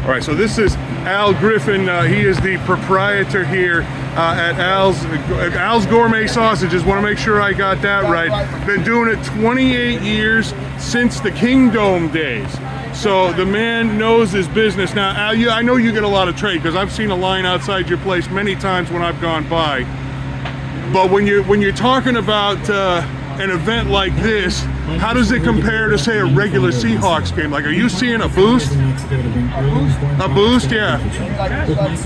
All right, so this is Al Griffin. He is the proprietor here at Al's Gourmet Sausages. Want to make sure I got that right. Been doing it 28 years since the Kingdome days. So the man knows his business. Now, Al, I know you get a lot of trade because I've seen a line outside your place many times when I've gone by. But when you're talking about an event like this, how does it compare to, say, a regular Seahawks game? Like, are you seeing a boost? A boost, yeah.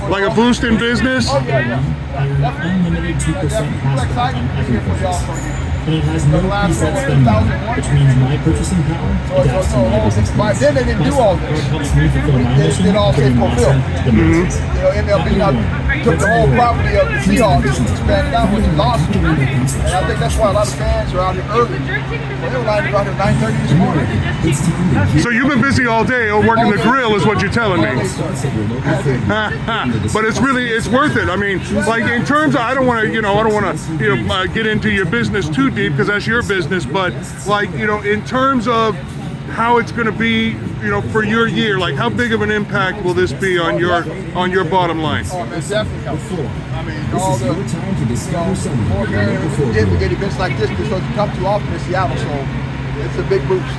Like a boost in business? Oh, yeah. Unlimited 2% and it has no preset spending, which means my purchasing power is absolutely. Then they didn't do all this. They did all say fulfill. MLB took the whole property of the Seahawks and expanded out, which is awesome. And I think that's why a lot of fans are out here early. They were lining out here 9:30 this morning. So you've been busy all day working the grill is what you're telling me. But it's worth it. I mean, like in terms of, I don't want to get into your business too deep because that's your business, but like, in terms of how it's going to be, for your year, like how big of an impact will this be on your bottom line? Oh, man, definitely. I mean, all the more getting events like this because you come too often in Seattle, so it's a big boost.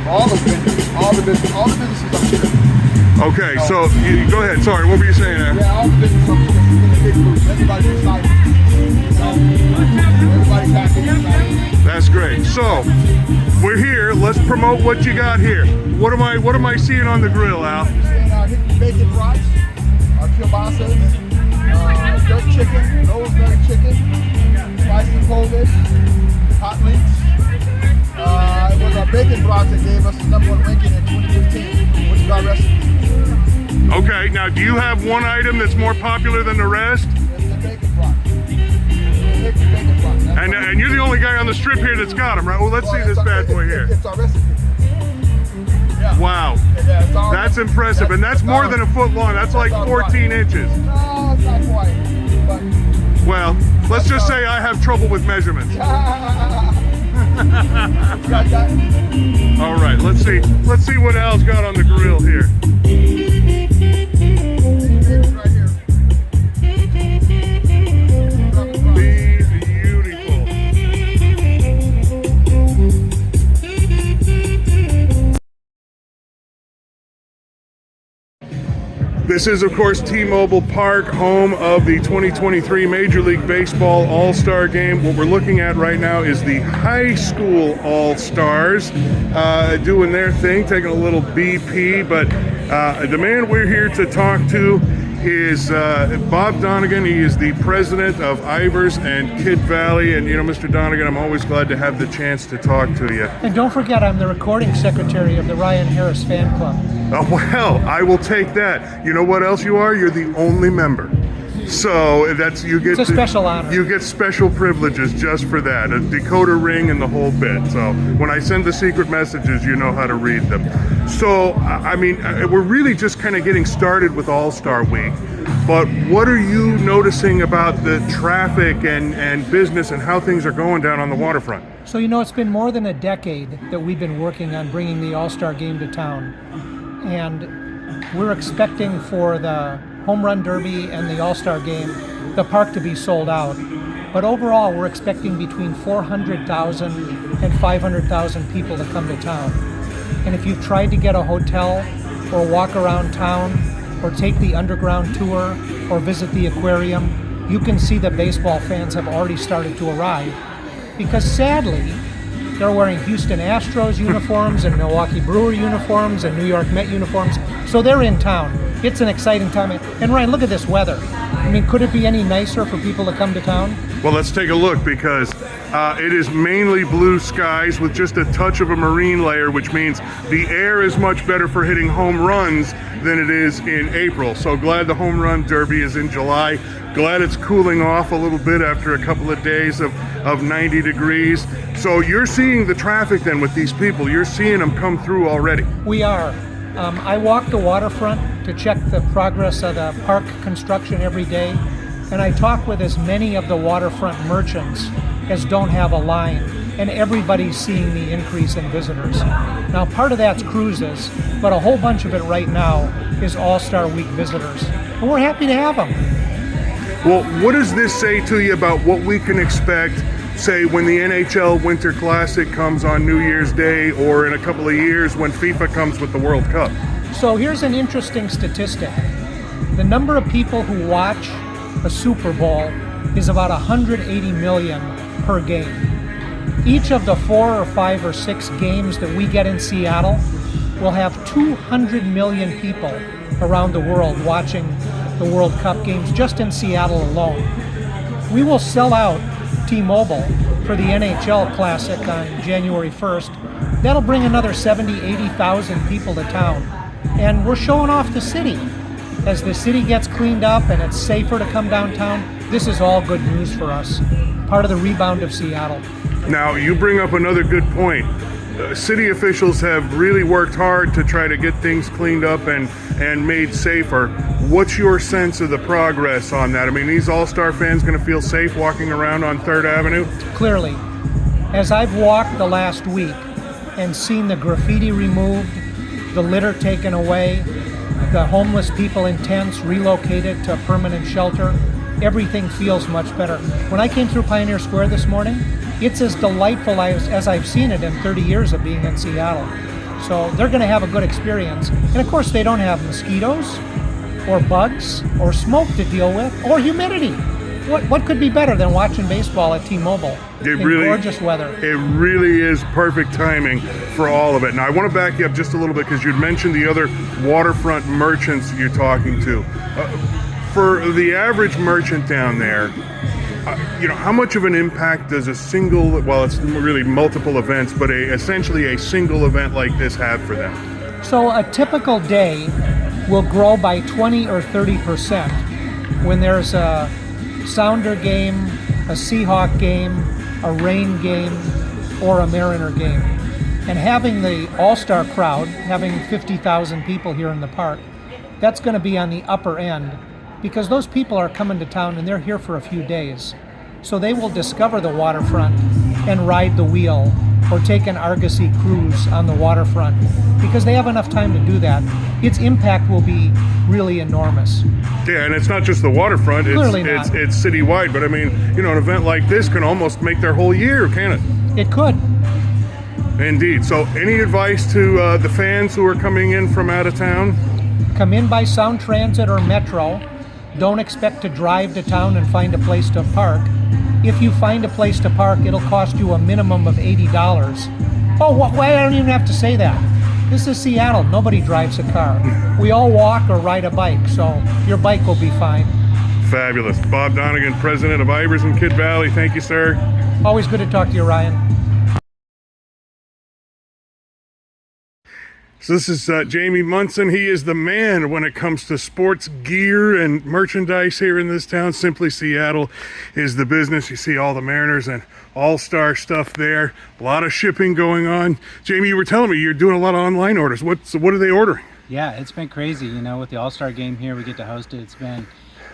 All the businesses up here. Okay, so you go ahead. Sorry, what were you saying there? Yeah, all the businesses up here. It's a big boost. Everybody's excited. Everybody's happy. That's great. So we're here. Let's promote what you got here. What am I seeing on the grill, Al? Hickory bacon fries, kielbasa, jerk chicken, rosemary chicken, spicy Polish, hot links. It was our bacon brats that gave us the #1 ranking in 2015, which is our recipe. Okay, now do you have one item that's more popular than the rest? It's the bacon brats. Bacon brats. And you're the only guy on the strip here that's got them, right? Well, let's see this bad boy here. It's our recipe. Yeah. Wow, Yeah, that's impressive, and that's more than a foot long. That's like 14 inches. No, it's not quite. But well, let's just say I have trouble with measurements. All right, let's see what Al's got on the grill here. This is, of course, T-Mobile Park, home of the 2023 Major League Baseball All-Star Game. What we're looking at right now is the high school All-Stars doing their thing, taking a little BP. But the man we're here to talk to is Bob Donegan. He is the president of Ivers and Kidd Valley. And, Mr. Donegan, I'm always glad to have the chance to talk to you. And don't forget, I'm the recording secretary of the Ryan Harris Fan Club. Oh, well, I will take that. You know what else you are? You're the only member. So it's a special honor. You get special privileges just for that. A decoder ring and the whole bit. So when I send the secret messages, you know how to read them. So, I mean, we're really just kind of getting started with All-Star Week. But what are you noticing about the traffic and business and how things are going down on the waterfront? So, it's been more than a decade that we've been working on bringing the All-Star Game to town. And we're expecting for the Home Run Derby and the All-Star Game, the park to be sold out. But overall, we're expecting between 400,000 and 500,000 people to come to town. And if you've tried to get a hotel or walk around town or take the underground tour or visit the aquarium, you can see that baseball fans have already started to arrive. Because sadly, they're wearing Houston Astros uniforms and Milwaukee Brewer uniforms and New York Met uniforms. So they're in town. It's an exciting time. And Ryan, look at this weather. I mean, could it be any nicer for people to come to town? Well, let's take a look because it is mainly blue skies with just a touch of a marine layer, which means the air is much better for hitting home runs than it is in April. So glad the Home Run Derby is in July. Glad it's cooling off a little bit after a couple of days of 90 degrees. So you're seeing the traffic then with these people. You're seeing them come through already. We are. I walk the waterfront to check the progress of the park construction every day, and I talk with as many of the waterfront merchants as don't have a line. and everybody's seeing the increase in visitors. Now, part of that's cruises, but a whole bunch of it right now is All-Star Week visitors. And we're happy to have them. Well, what does this say to you about what we can expect, say, when the NHL Winter Classic comes on New Year's Day, or in a couple of years when FIFA comes with the World Cup? So here's an interesting statistic. The number of people who watch a Super Bowl is about 180 million per game. Each of the 4 or 5 or 6 games that we get in Seattle will have 200 million people around the world watching the World Cup games just in Seattle alone. We will sell out T-Mobile for the NHL Classic on January 1st. That'll bring another 70, 80,000 people to town. And we're showing off the city. As the city gets cleaned up and it's safer to come downtown, this is all good news for us. Part of the rebound of Seattle. Now, you bring up another good point. City officials have really worked hard to try to get things cleaned up and made safer. What's your sense of the progress on that? I mean, these All-Star fans going to feel safe walking around on 3rd Avenue? Clearly. As I've walked the last week and seen the graffiti removed, the litter taken away, the homeless people in tents relocated to permanent shelter, everything feels much better. When I came through Pioneer Square this morning, it's as delightful as I've seen it in 30 years of being in Seattle. So they're going to have a good experience. And of course, they don't have mosquitoes or bugs or smoke to deal with or humidity. What could be better than watching baseball at T-Mobile in gorgeous weather? It really is perfect timing for all of it. Now, I want to back you up just a little bit because you'd mentioned the other waterfront merchants you're talking to. For the average merchant down there, how much of an impact does a single, well, it's really multiple events, but essentially a single event like this have for them? So a typical day will grow by 20 or 30% when there's a Sounder game, a Seahawk game, a Rain game, or a Mariner game. And having the All-Star crowd, having 50,000 people here in the park, that's going to be on the upper end because those people are coming to town and they're here for a few days. So they will discover the waterfront and ride the wheel or take an Argosy cruise on the waterfront because they have enough time to do that. Its impact will be really enormous. Yeah, and it's not just the waterfront, Clearly not. It's citywide, but I mean, an event like this can almost make their whole year, can it? It could. Indeed. So any advice to the fans who are coming in from out of town? Come in by Sound Transit or Metro. Don't expect to drive to town and find a place to park. If you find a place to park, it'll cost you a minimum of $80. Oh, why I don't even have to say that. This is Seattle. Nobody drives a car. We all walk or ride a bike, so your bike will be fine. Fabulous. Bob Donegan, president of Iverson Kid Valley. Thank you, sir. Always good to talk to you, Ryan. So this is Jamie Munson. He is the man when it comes to sports gear and merchandise here in this town. Simply Seattle is the business. You see all the Mariners and All-Star stuff there. A lot of shipping going on. Jamie, you were telling me you're doing a lot of online orders. What are they ordering? Yeah, it's been crazy. With the All-Star game here, we get to host it. It's been,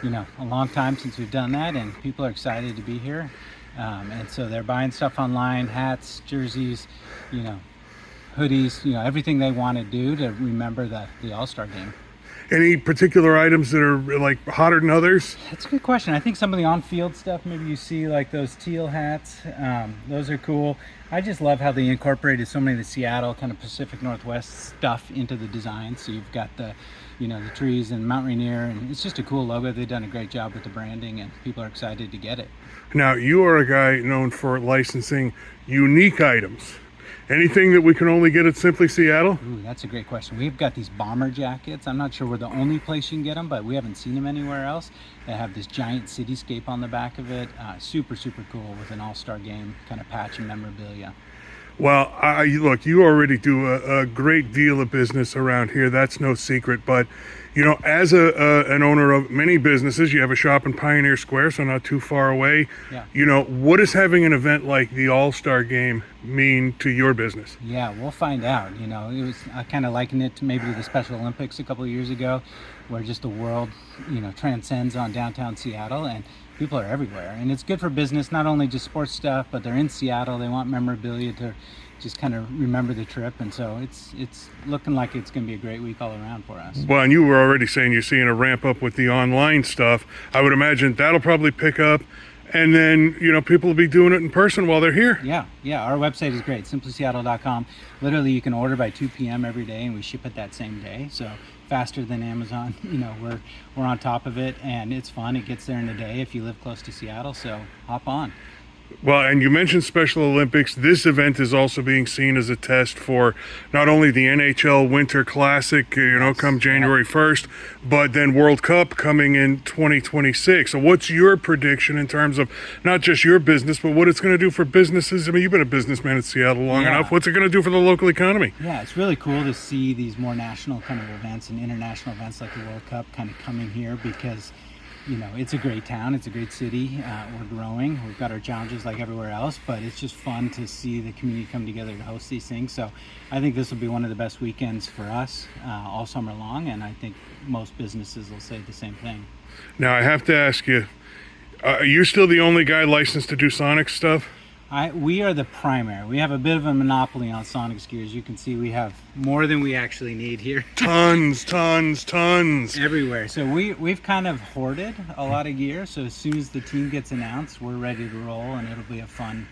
a long time since we've done that, and people are excited to be here. And so they're buying stuff online, hats, jerseys, hoodies, everything they want to do to remember the All-Star game. Any particular items that are like hotter than others? That's a good question. I think some of the on-field stuff, maybe you see like those teal hats. Those are cool. I just love how they incorporated so many of the Seattle kind of Pacific Northwest stuff into the design. So you've got the trees and Mount Rainier, and it's just a cool logo. They've done a great job with the branding, and people are excited to get it. Now, you are a guy known for licensing unique items. Anything that we can only get at Simply Seattle? Ooh, that's a great question. We've got these bomber jackets. I'm not sure we're the only place you can get them, but we haven't seen them anywhere else. They have this giant cityscape on the back of it. Super, super cool with an All-Star game kind of patch and memorabilia. Well, look, you already do a great deal of business around here. That's no secret. But, as an owner of many businesses, you have a shop in Pioneer Square, so not too far away. Yeah. What does having an event like the All-Star Game mean to your business? Yeah, we'll find out. I kind of liken it to maybe the Special Olympics a couple of years ago, where just the world, transcends on downtown Seattle. And people are everywhere, and it's good for business. Not only just sports stuff, but they're in Seattle. They want memorabilia to just kind of remember the trip, and so it's looking like it's going to be a great week all around for us. Well, and you were already saying you're seeing a ramp up with the online stuff. I would imagine that'll probably pick up, and then people will be doing it in person while they're here. Yeah. Our website is great, simplyseattle.com. Literally, you can order by 2 p.m. every day, and we ship it that same day. So faster than Amazon. We're on top of it, and it's fun. It gets there in a day if you live close to Seattle. So hop on. Well, and you mentioned Special Olympics. This event is also being seen as a test for not only the NHL Winter Classic, come January 1st, but then World Cup coming in 2026. So what's your prediction in terms of not just your business, but what it's going to do for businesses? I mean, you've been a businessman in Seattle long enough. What's it going to do for the local economy? Yeah, it's really cool to see these more national kind of events and international events like the World Cup kind of coming here because it's a great town. It's a great city. We're growing. We've got our challenges like everywhere else, but it's just fun to see the community come together to host these things. So I think this will be one of the best weekends for us all summer long, and I think most businesses will say the same thing. Now, I have to ask you, are you still the only guy licensed to do Sonic stuff? We are the primary. We have a bit of a monopoly on Sonic gear. As you can see, we have more than we actually need here. Tons. Everywhere. So we've kind of hoarded a lot of gear. So as soon as the team gets announced, we're ready to roll, and it'll be a fun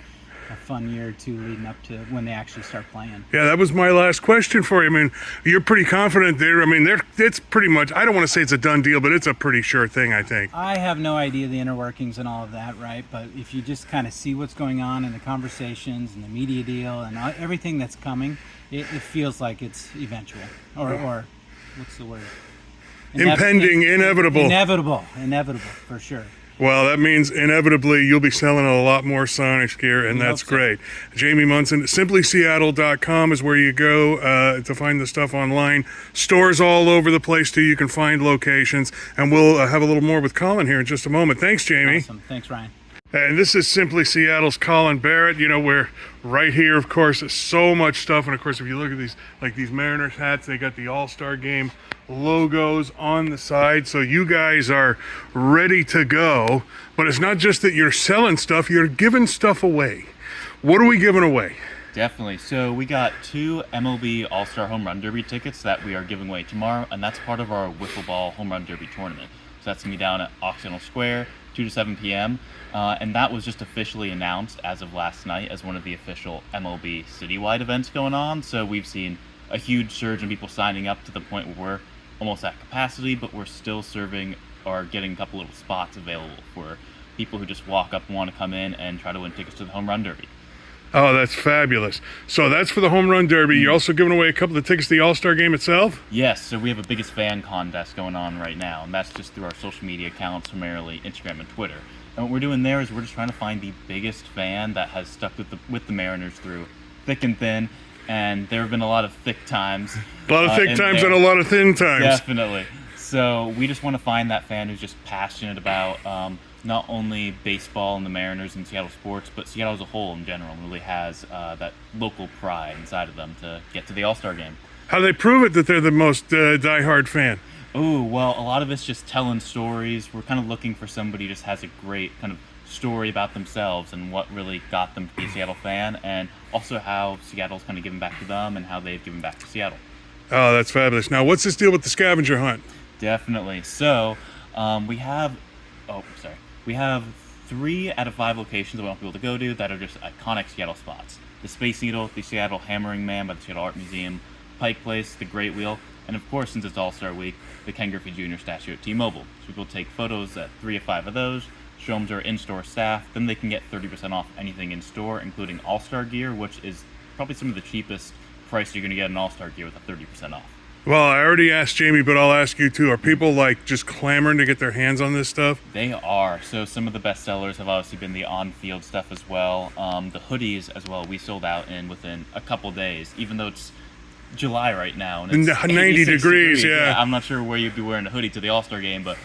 year or two leading up to when they actually start playing. Yeah, that was my last question for you. I mean, you're pretty confident there. I mean, it's pretty much, I don't want to say it's a done deal, but it's a pretty sure thing, I think. I have no idea the inner workings and all of that, right? But if you just kind of see what's going on in the conversations and the media deal and everything that's coming, it feels like it's eventual. Or what's the word? Impending, inevitable. Inevitable, for sure. Well, that means inevitably you'll be selling a lot more Sonics gear, and that's great. Jamie Munson, simplyseattle.com is where you go to find the stuff online. Stores all over the place, too. You can find locations, and we'll have a little more with Colin here in just a moment. Thanks, Jamie. Awesome. Thanks, Ryan. And this is Simply Seattle's Colin Barrett. We're right here, of course, so much stuff. And of course, if you look at these Mariners hats, they got the All-Star Game logos on the side. So you guys are ready to go. But it's not just that you're selling stuff, you're giving stuff away. What are we giving away? Definitely. So we got 2 MLB All-Star Home Run Derby tickets that we are giving away tomorrow. And that's part of our Wiffle Ball Home Run Derby tournament. So that's going to be down at Occidental Square, 2 to 7 p.m. And that was just officially announced as of last night as one of the official MLB citywide events going on. So we've seen a huge surge in people signing up to the point where we're almost at capacity, but we're still serving or getting a couple little spots available for people who just walk up and want to come in and try to win tickets to the Home Run Derby. Oh, that's fabulous. So that's for the Home Run Derby. You're also giving away a couple of tickets to the All-Star Game itself? Yes, so we have a biggest fan contest going on right now, and that's just through our social media accounts, primarily Instagram and Twitter. And what we're doing there is we're just trying to find the biggest fan that has stuck with the Mariners through thick and thin, and there have been a lot of thick times. A lot of thick times and a lot of thin times. Definitely. So we just want to find that fan who's just passionate about not only baseball and the Mariners and Seattle sports, but Seattle as a whole in general, and really has that local pride inside of them to get to the All-Star Game. How do they prove it that they're the most diehard fan? Oh, well, a lot of it's just telling stories. We're kind of looking for somebody who just has a great kind of story about themselves and what really got them to be a Seattle fan, and also how Seattle's kind of given back to them and how they've given back to Seattle. Oh, that's fabulous. Now, what's this deal with the scavenger hunt? Definitely. So, we have 3 out of 5 locations that we want people to go to that are just iconic Seattle spots. The Space Needle, the Seattle Hammering Man by the Seattle Art Museum, Pike Place, the Great Wheel, and of course, since it's All-Star Week, the Ken Griffey Jr. statue at T-Mobile. So people take photos at 3 of 5 of those, show them to our in-store staff, then they can get 30% off anything in-store, including All-Star gear, which is probably some of the cheapest price you're going to get an All-Star gear with a 30% off. Well, I already asked Jamie, but I'll ask you too. Are people just clamoring to get their hands on this stuff? They are. So some of the best sellers have obviously been the on-field stuff as well. The hoodies as well, we sold out in within a couple days, even though it's July right now. And it's 90 degrees, yeah. I'm not sure where you'd be wearing a hoodie to the All-Star Game, but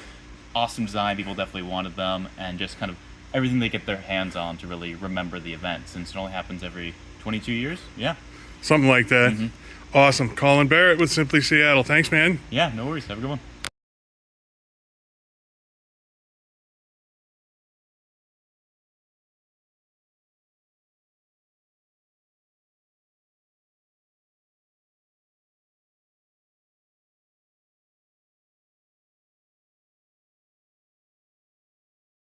awesome design. People definitely wanted them, and just kind of everything they get their hands on to really remember the event, since it only happens every 22 years. Yeah. Something like that. Mm-hmm. Awesome. Colin Barrett with Simply Seattle. Thanks, man. Yeah, no worries. Have a good one.